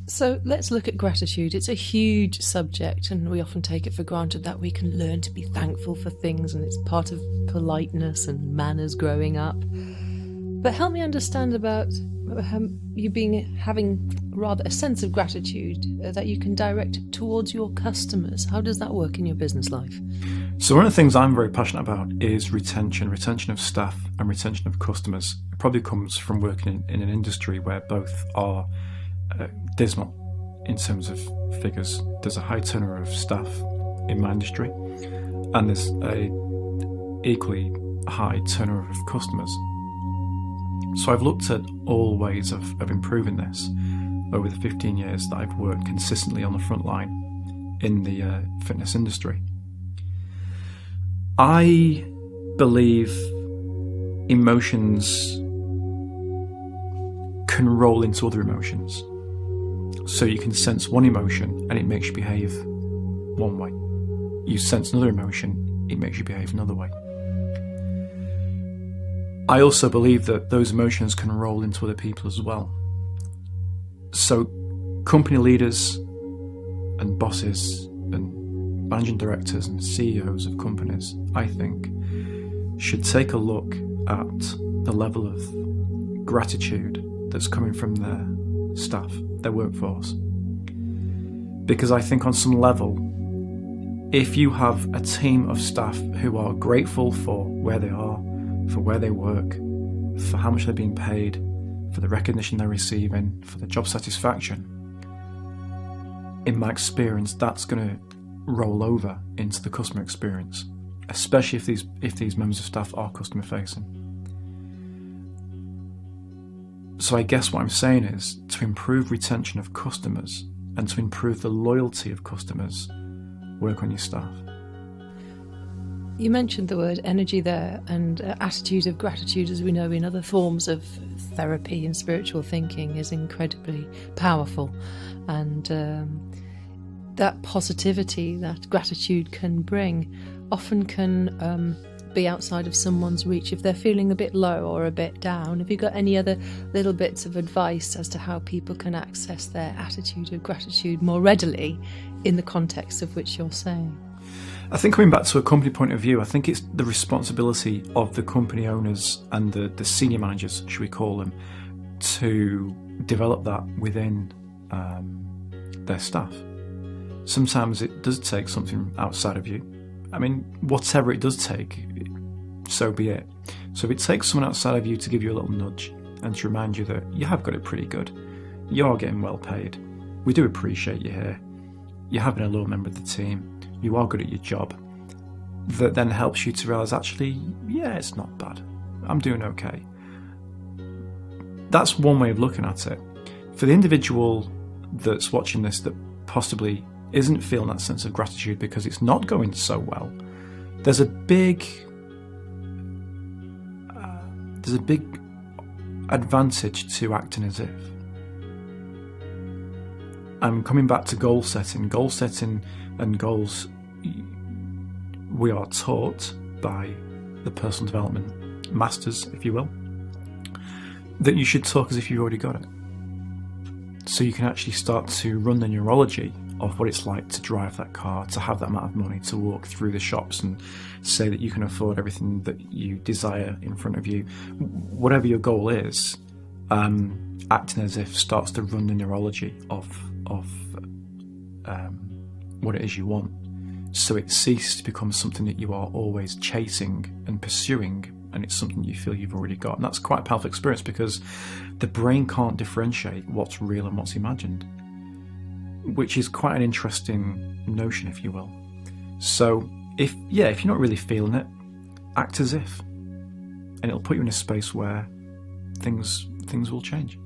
So let's look at gratitude. It's a huge subject, and we often take it for granted that we can learn to be thankful for things, and it's part of politeness and manners growing up. But help me understand about you having rather a sense of gratitude that you can direct towards your customers. How does that work in your business life? So one of the things I'm very passionate about is retention of staff and retention of customers. It probably comes from working in an industry where both are dismal in terms of figures. There's a high turnover of staff in my industry, and there's a equally high turnover of customers. So I've looked at all ways of improving this over the 15 years that I've worked consistently on the front line in the fitness industry. I believe emotions can roll into other emotions. So you can sense one emotion and it makes you behave one way. You sense another emotion, it makes you behave another way. I also believe that those emotions can roll into other people as well. So company leaders and bosses and managing directors and CEOs of companies, I think, should take a look at the level of gratitude that's coming from their staff, their workforce. Because I think on some level, if you have a team of staff who are grateful for where they are, for where they work, for how much they're being paid, for the recognition they're receiving, for the job satisfaction, in my experience, that's going to roll over into the customer experience, especially if these members of staff are customer facing. So I guess what I'm saying is, to improve retention of customers and to improve the loyalty of customers, work on your staff. You mentioned the word energy there, and attitude of gratitude, as we know in other forms of therapy and spiritual thinking, is incredibly powerful. And that positivity that gratitude can bring often can be outside of someone's reach if they're feeling a bit low or a bit down. Have you got any other little bits of advice as to how people can access their attitude of gratitude more readily in the context of which you're saying? I think coming back to a company point of view, I think it's the responsibility of the company owners and the senior managers, should we call them, to develop that within their staff. Sometimes it does take something outside of you. I mean, whatever it does take, so be it. So if it takes someone outside of you to give you a little nudge and to remind you that you have got it pretty good, you are getting well paid, we do appreciate you here, you have been a loyal member of the team, you are good at your job, that then helps you to realise, actually, yeah, it's not bad. I'm doing okay. That's one way of looking at it. For the individual that's watching this that possibly isn't feeling that sense of gratitude because it's not going so well, there's a big advantage to acting as if. I'm coming back to goal setting and goals. We are taught by the personal development masters, if you will, that you should talk as if you've already got it. So you can actually start to run the neurology of what it's like to drive that car, to have that amount of money, to walk through the shops and say that you can afford everything that you desire in front of you. Whatever your goal is, acting as if starts to run the neurology of what it is you want. So it ceases to become something that you are always chasing and pursuing, and it's something you feel you've already got. And that's quite a powerful experience because the brain can't differentiate what's real and what's imagined, which is quite an interesting notion, if you will. So if you're not really feeling it, act as if, and it'll put you in a space where things will change.